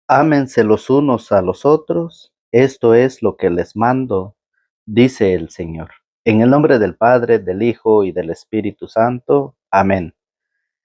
Ámense los unos a los otros, esto es lo que les mando, dice el Señor. En el nombre del Padre, del Hijo y del Espíritu Santo. Amén.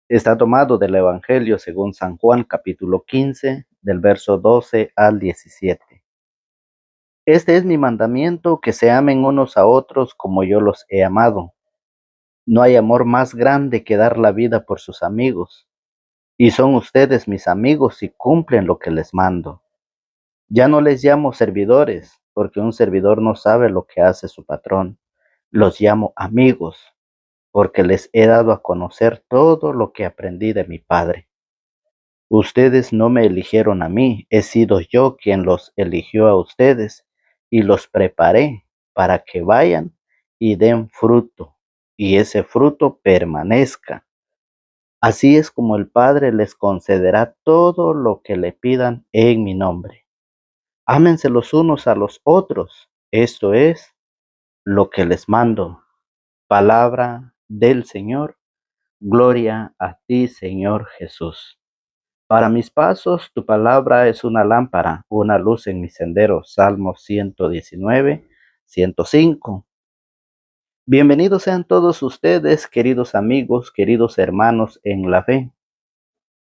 Está tomado del Evangelio según San Juan, capítulo 15, del verso 12 al 17. Este es mi mandamiento, que se amen unos a otros como yo los he amado. No hay amor más grande que dar la vida por sus amigos. Y son ustedes mis amigos si cumplen lo que les mando. Ya no les llamo servidores, porque un servidor no sabe lo que hace su patrón. Los llamo amigos, porque les he dado a conocer todo lo que aprendí de mi Padre. Ustedes no me eligieron a mí, he sido yo quien los eligió a ustedes y los preparé para que vayan y den fruto, y ese fruto permanezca. Así es como el Padre les concederá todo lo que le pidan en mi nombre. Ámense los unos a los otros. Esto es lo que les mando. Palabra del Señor. Gloria a ti, Señor Jesús. Para mis pasos, tu palabra es una lámpara, una luz en mi sendero. Salmo 119, 105. Bienvenidos sean todos ustedes, queridos amigos, queridos hermanos en la fe.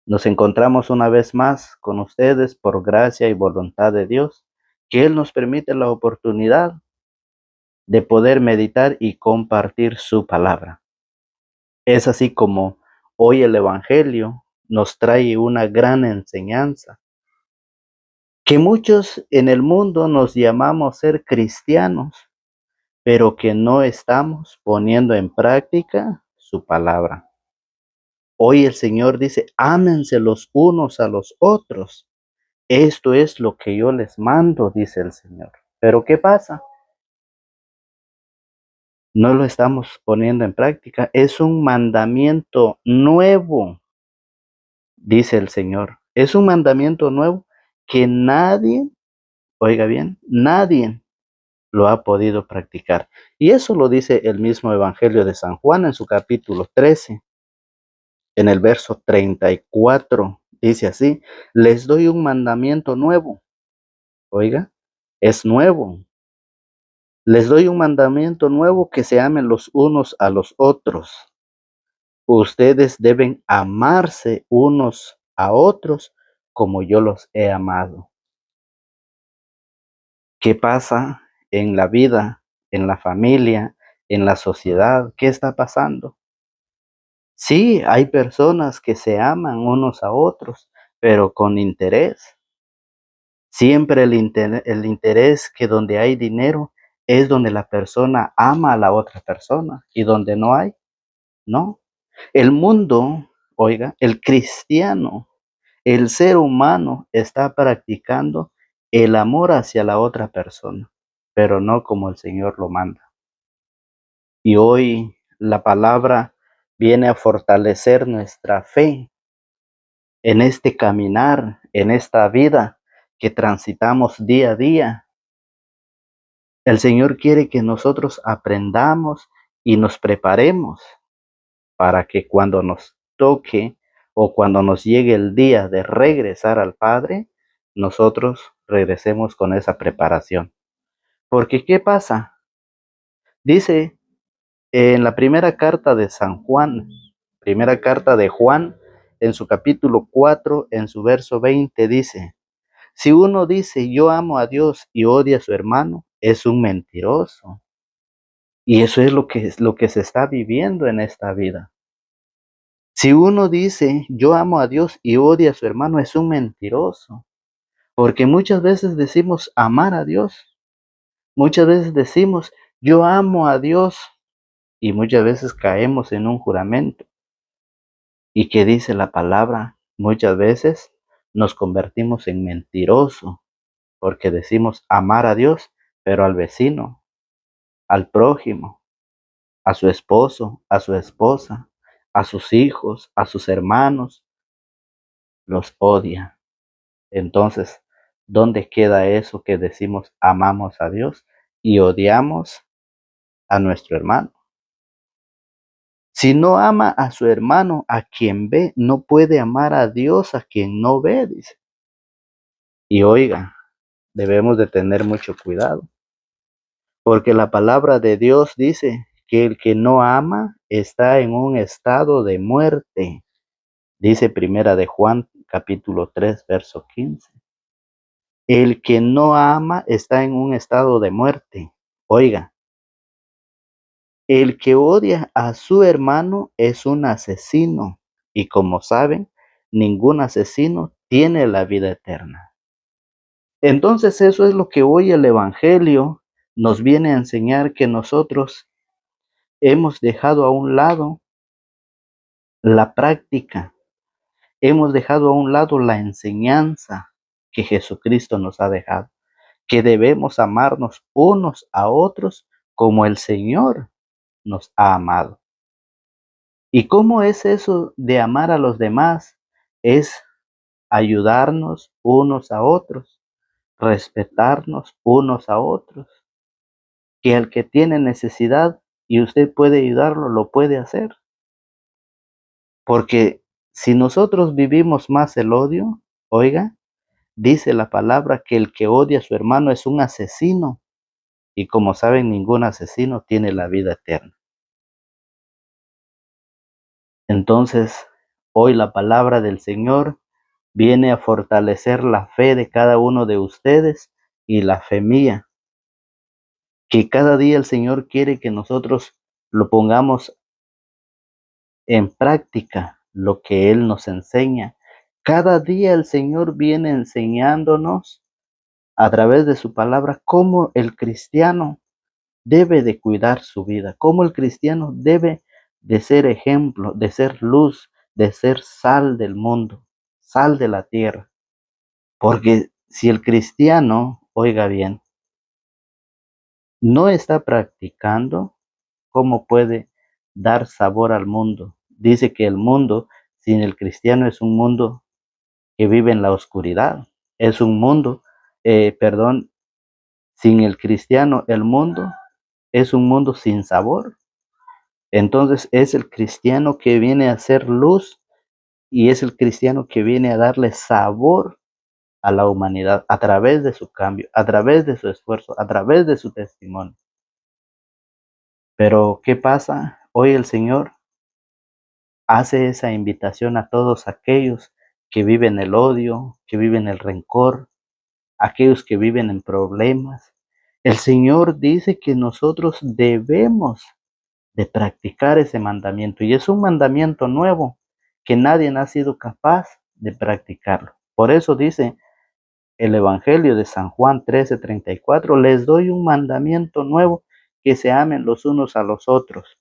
Nos encontramos una vez más con ustedes por gracia y voluntad de Dios, que Él nos permite la oportunidad de poder meditar y compartir su palabra. Es así como hoy el Evangelio nos trae una gran enseñanza, que muchos en el mundo nos llamamos ser cristianos, pero que no estamos poniendo en práctica su palabra. Hoy el Señor dice, ámense los unos a los otros. Esto es lo que yo les mando, dice el Señor. Pero ¿qué pasa? No lo estamos poniendo en práctica. Es un mandamiento nuevo, dice el Señor. Es un mandamiento nuevo que nadie, oiga bien, nadie lo ha podido practicar. Y eso lo dice el mismo Evangelio de San Juan en su capítulo 13, en el verso 34. Dice así, les doy un mandamiento nuevo. Oiga, es nuevo. Les doy un mandamiento nuevo, que se amen los unos a los otros. Ustedes deben amarse unos a otros como yo los he amado. ¿Qué pasa en la vida, en la familia, en la sociedad? ¿Qué está pasando? Sí, hay personas que se aman unos a otros, pero con interés. Siempre el interés, que donde hay dinero es donde la persona ama a la otra persona, y donde no hay, no. El mundo, oiga, el cristiano, el ser humano está practicando el amor hacia la otra persona, pero no como el Señor lo manda. Y hoy la palabra viene a fortalecer nuestra fe en este caminar, en esta vida que transitamos día a día. El Señor quiere que nosotros aprendamos y nos preparemos para que cuando nos toque o cuando nos llegue el día de regresar al Padre, nosotros regresemos con esa preparación. Porque ¿qué pasa? Dice en la primera carta de San Juan, primera carta de Juan, en su capítulo 4, en su verso 20, dice, si uno dice yo amo a Dios y odia a su hermano, es un mentiroso. Y eso es lo que se está viviendo en esta vida. Si uno dice yo amo a Dios y odia a su hermano, es un mentiroso. Porque muchas veces decimos amar a Dios. Muchas veces decimos yo amo a Dios, y muchas veces caemos en un juramento. ¿Y qué dice la palabra? Muchas veces nos convertimos en mentiroso, porque decimos amar a Dios, pero al vecino, al prójimo, a su esposo, a su esposa, a sus hijos, a sus hermanos, los odia. Entonces, ¿dónde queda eso que decimos amamos a Dios y odiamos a nuestro hermano? Si no ama a su hermano a quien ve, no puede amar a Dios a quien no ve, dice. Y oiga, debemos de tener mucho cuidado, porque la palabra de Dios dice que el que no ama está en un estado de muerte. Dice Primera de Juan, capítulo 3, verso 15. El que no ama está en un estado de muerte. Oiga, el que odia a su hermano es un asesino. Y como saben, ningún asesino tiene la vida eterna. Entonces eso es lo que hoy el Evangelio nos viene a enseñar, que nosotros hemos dejado a un lado la práctica, hemos dejado a un lado la enseñanza que Jesucristo nos ha dejado, que debemos amarnos unos a otros como el Señor nos ha amado. ¿Y cómo es eso de amar a los demás? Es ayudarnos unos a otros, respetarnos unos a otros, que el que tiene necesidad y usted puede ayudarlo, lo puede hacer. Porque si nosotros vivimos más el odio, oiga, dice la palabra que el que odia a su hermano es un asesino. Y como saben, ningún asesino tiene la vida eterna. Entonces, hoy la palabra del Señor viene a fortalecer la fe de cada uno de ustedes y la fe mía, que cada día el Señor quiere que nosotros lo pongamos en práctica, lo que Él nos enseña. Cada día el Señor viene enseñándonos a través de su palabra cómo el cristiano debe de cuidar su vida, cómo el cristiano debe de ser ejemplo, de ser luz, de ser sal del mundo, sal de la tierra. Porque si el cristiano, oiga bien, no está practicando, ¿cómo puede dar sabor al mundo? Dice que el mundo sin el cristiano es un mundo que vive en la oscuridad. Es un mundo, perdón, sin el cristiano, el mundo es un mundo sin sabor. Entonces es el cristiano que viene a hacer luz y es el cristiano que viene a darle sabor a la humanidad a través de su cambio, a través de su esfuerzo, a través de su testimonio. Pero ¿qué pasa? Hoy el Señor hace esa invitación a todos aquellos que viven el odio, que viven el rencor, aquellos que viven en problemas. El Señor dice que nosotros debemos de practicar ese mandamiento, y es un mandamiento nuevo que nadie ha sido capaz de practicarlo. Por eso dice el Evangelio de San Juan 13:34, les doy un mandamiento nuevo, que se amen los unos a los otros.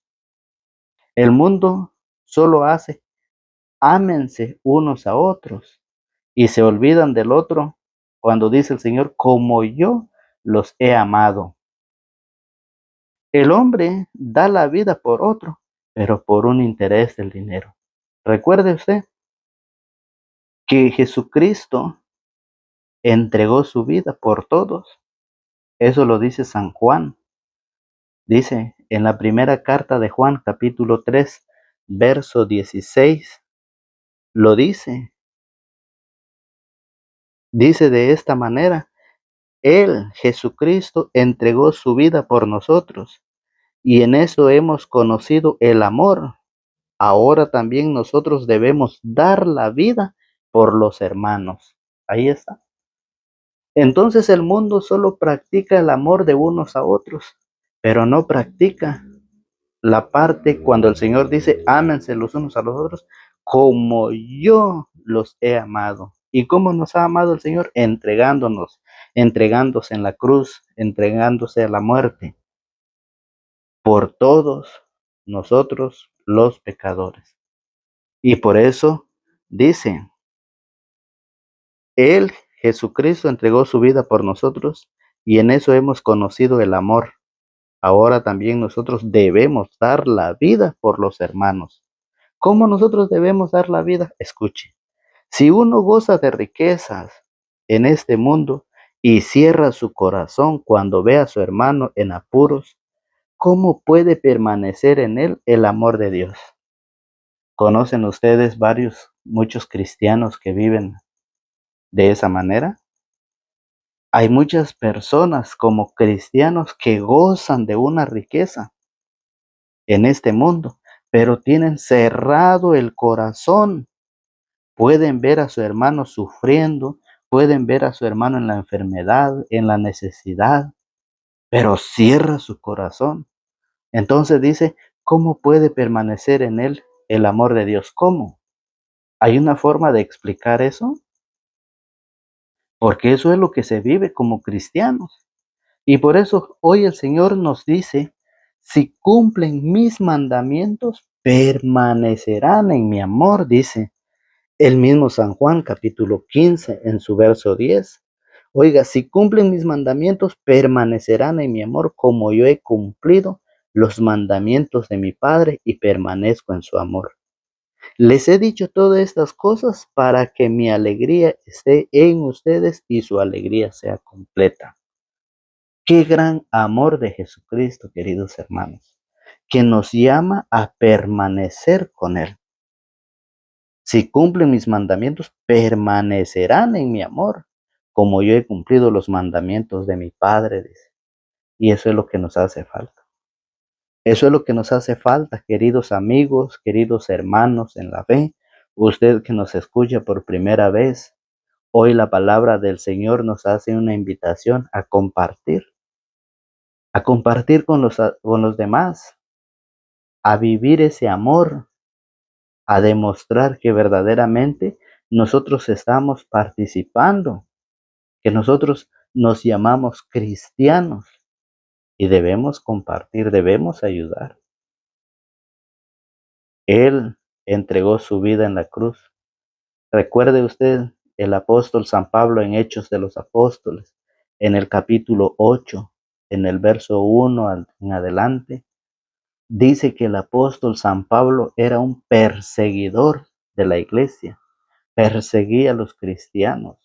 El mundo solo hace, ámense unos a otros, y se olvidan del otro cuando dice el Señor, como yo los he amado. El hombre da la vida por otro, pero por un interés del dinero. Recuerde usted que Jesucristo entregó su vida por todos. Eso lo dice San Juan. Dice en la primera carta de Juan, capítulo 3, verso 16, lo dice. Dice de esta manera, Él, Jesucristo, entregó su vida por nosotros, y en eso hemos conocido el amor. Ahora también nosotros debemos dar la vida por los hermanos. Ahí está. Entonces el mundo solo practica el amor de unos a otros, pero no practica la parte cuando el Señor dice, ámense los unos a los otros como yo los he amado. ¿Y cómo nos ha amado el Señor? Entregándonos, entregándose en la cruz, entregándose a la muerte por todos nosotros los pecadores. Y por eso dice, Él, Jesucristo, entregó su vida por nosotros y en eso hemos conocido el amor. Ahora también nosotros debemos dar la vida por los hermanos. ¿Cómo nosotros debemos dar la vida? Escuche, si uno goza de riquezas en este mundo y cierra su corazón cuando ve a su hermano en apuros, ¿cómo puede permanecer en él el amor de Dios? ¿Conocen ustedes muchos cristianos que viven de esa manera? Hay muchas personas como cristianos que gozan de una riqueza en este mundo, pero tienen cerrado el corazón. Pueden ver a su hermano sufriendo, pueden ver a su hermano en la enfermedad, en la necesidad, pero cierra su corazón. Entonces dice, ¿cómo puede permanecer en él el amor de Dios? ¿Cómo? ¿Hay una forma de explicar eso? Porque eso es lo que se vive como cristianos. Y por eso hoy el Señor nos dice, si cumplen mis mandamientos, permanecerán en mi amor, dice el mismo San Juan, capítulo 15, en su verso 10. Oiga, si cumplen mis mandamientos, permanecerán en mi amor, como yo he cumplido los mandamientos de mi Padre y permanezco en su amor. Les he dicho todas estas cosas para que mi alegría esté en ustedes y su alegría sea completa. Qué gran amor de Jesucristo, queridos hermanos, que nos llama a permanecer con Él. Si cumplen mis mandamientos, permanecerán en mi amor, como yo he cumplido los mandamientos de mi Padre, dice. Y eso es lo que nos hace falta. Eso es lo que nos hace falta, queridos amigos, queridos hermanos en la fe. Usted que nos escucha por primera vez, hoy la palabra del Señor nos hace una invitación a compartir con los demás, a vivir ese amor, a demostrar que verdaderamente nosotros estamos participando, que nosotros nos llamamos cristianos y debemos compartir, debemos ayudar. Él entregó su vida en la cruz. Recuerde usted el apóstol San Pablo en Hechos de los Apóstoles, en el capítulo 8, en el verso 1 en adelante, dice que el apóstol San Pablo era un perseguidor de la iglesia, perseguía a los cristianos,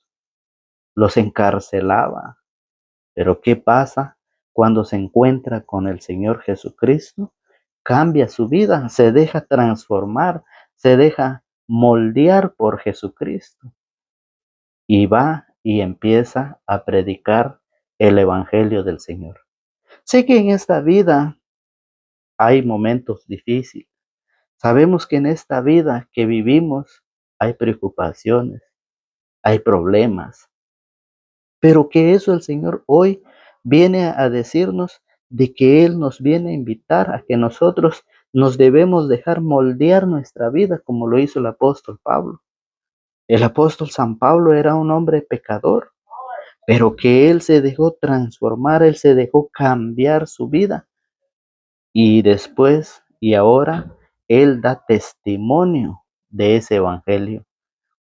los encarcelaba. Pero ¿qué pasa cuando se encuentra con el Señor Jesucristo? Cambia su vida, se deja transformar, se deja moldear por Jesucristo y va y empieza a predicar el Evangelio del Señor. Sé que en esta vida hay momentos difíciles. Sabemos que en esta vida que vivimos hay preocupaciones, hay problemas, pero que eso el Señor hoy viene a decirnos de que Él nos viene a invitar a que nosotros nos debemos dejar moldear nuestra vida como lo hizo el apóstol Pablo. El apóstol San Pablo era un hombre pecador, pero que él se dejó transformar, él se dejó cambiar su vida. Y después y ahora, él da testimonio de ese evangelio,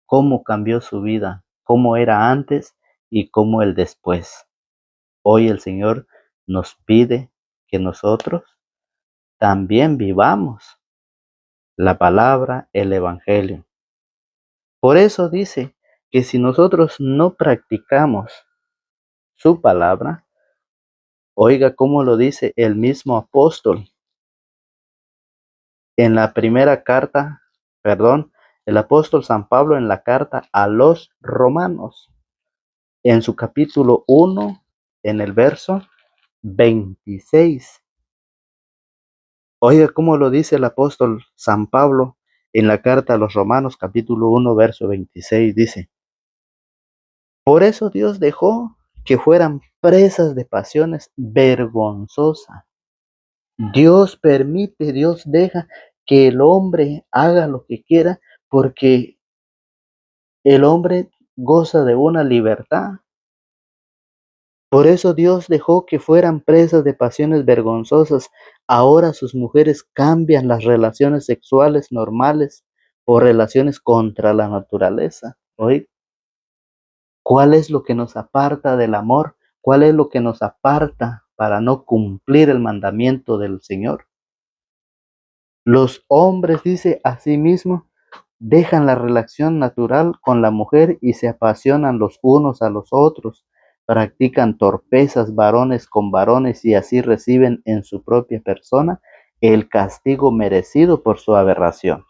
cómo cambió su vida, cómo era antes y cómo el después. Hoy el Señor nos pide que nosotros también vivamos la palabra, el evangelio. Por eso dice que si nosotros no practicamos su palabra, oiga cómo lo dice el mismo apóstol en la primera carta, perdón, el apóstol San Pablo en la carta a los romanos, en su capítulo 1, en el verso 26. Oiga cómo lo dice el apóstol San Pablo en la carta a los romanos, capítulo 1, verso 26, dice, por eso Dios dejó que fueran presas de pasiones vergonzosas. Dios permite, Dios deja que el hombre haga lo que quiera porque el hombre goza de una libertad. Por eso Dios dejó que fueran presas de pasiones vergonzosas. Ahora sus mujeres cambian las relaciones sexuales normales por relaciones contra la naturaleza. Hoy, ¿cuál es lo que nos aparta del amor? ¿Cuál es lo que nos aparta para no cumplir el mandamiento del Señor? Los hombres, dice asimismo, dejan la relación natural con la mujer y se apasionan los unos a los otros. Practican torpezas varones con varones y así reciben en su propia persona el castigo merecido por su aberración.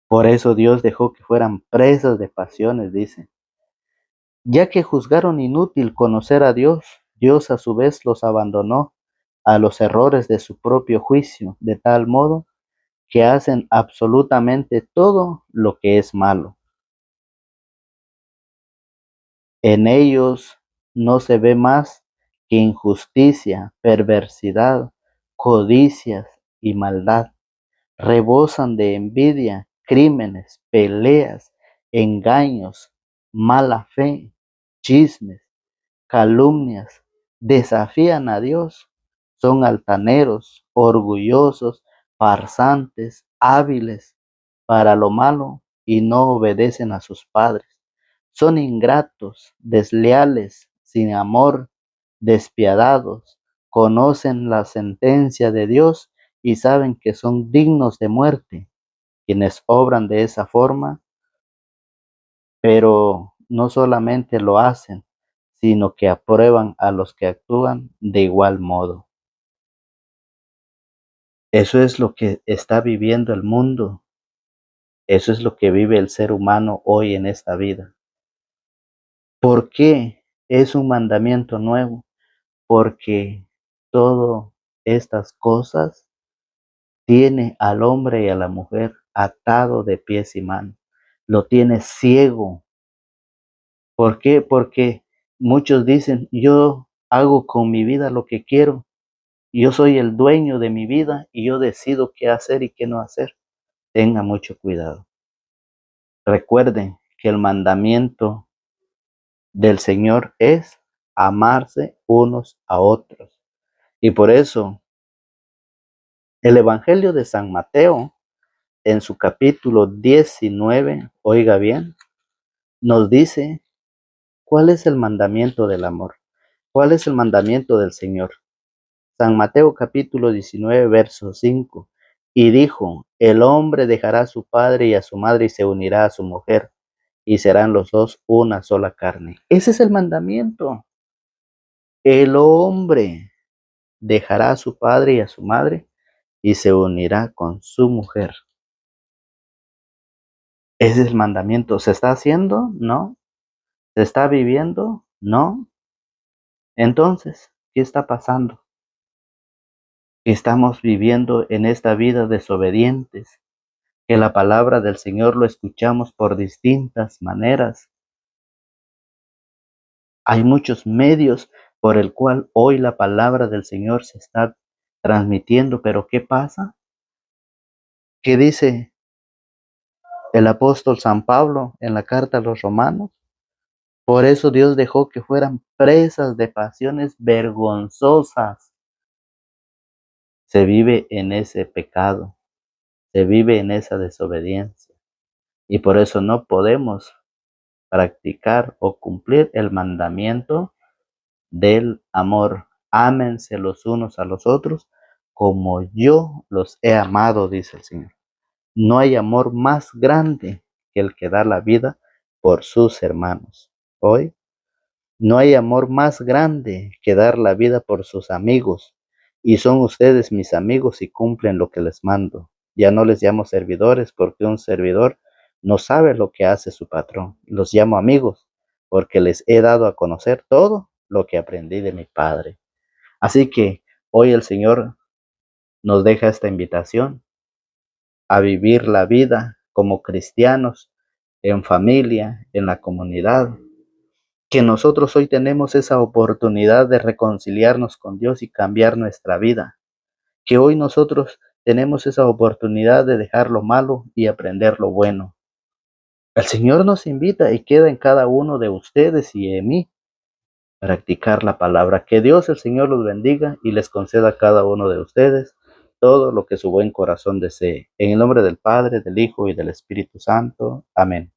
Por eso Dios dejó que fueran presas de pasiones, dice. Ya que juzgaron inútil conocer a Dios, Dios a su vez los abandonó a los errores de su propio juicio, de tal modo que hacen absolutamente todo lo que es malo. En ellos no se ve más que injusticia, perversidad, codicias y maldad. Rebosan de envidia, crímenes, peleas, engaños, mala fe, chismes, calumnias, desafían a Dios, son altaneros, orgullosos, farsantes, hábiles para lo malo y no obedecen a sus padres. Son ingratos, desleales, sin amor, despiadados, conocen la sentencia de Dios y saben que son dignos de muerte. Quienes obran de esa forma, pero no solamente lo hacen, sino que aprueban a los que actúan de igual modo. Eso es lo que está viviendo el mundo. Eso es lo que vive el ser humano hoy en esta vida. ¿Por qué es un mandamiento nuevo? Porque todas estas cosas tiene al hombre y a la mujer atado de pies y manos. Lo tiene ciego. ¿Por qué? Porque muchos dicen, yo hago con mi vida lo que quiero. Yo soy el dueño de mi vida y yo decido qué hacer y qué no hacer. Tenga mucho cuidado. Recuerden que el mandamiento del Señor es amarse unos a otros. Y por eso el Evangelio de San Mateo, en su capítulo 19, oiga bien, nos dice cuál es el mandamiento del amor, cuál es el mandamiento del Señor. San Mateo capítulo 19, verso 5. Y dijo, el hombre dejará a su padre y a su madre y se unirá a su mujer, y serán los dos una sola carne. Ese es el mandamiento. El hombre dejará a su padre y a su madre y se unirá con su mujer. Ese es el mandamiento. ¿Se está haciendo? No. ¿Se está viviendo? No. Entonces, ¿qué está pasando? Estamos viviendo en esta vida desobedientes, que la palabra del Señor lo escuchamos por distintas maneras. Hay muchos medios por el cual hoy la palabra del Señor se está transmitiendo, pero ¿qué pasa? ¿Qué dice el apóstol San Pablo en la carta a los Romanos? Por eso Dios dejó que fueran presas de pasiones vergonzosas. Se vive en ese pecado, se vive en esa desobediencia y por eso no podemos practicar o cumplir el mandamiento del amor. Ámense los unos a los otros como yo los he amado, dice el Señor. No hay amor más grande que el que da la vida por sus hermanos. Hoy no hay amor más grande que dar la vida por sus amigos. Y son ustedes mis amigos y cumplen lo que les mando. Ya no les llamo servidores porque un servidor no sabe lo que hace su patrón. Los llamo amigos porque les he dado a conocer todo lo que aprendí de mi Padre. Así que hoy el Señor nos deja esta invitación a vivir la vida como cristianos, en familia, en la comunidad, que nosotros hoy tenemos esa oportunidad de reconciliarnos con Dios y cambiar nuestra vida, que hoy nosotros tenemos esa oportunidad de dejar lo malo y aprender lo bueno. El Señor nos invita y queda en cada uno de ustedes y en mí practicar la palabra. Que Dios el Señor los bendiga y les conceda a cada uno de ustedes todo lo que su buen corazón desee. En el nombre del Padre, del Hijo y del Espíritu Santo. Amén.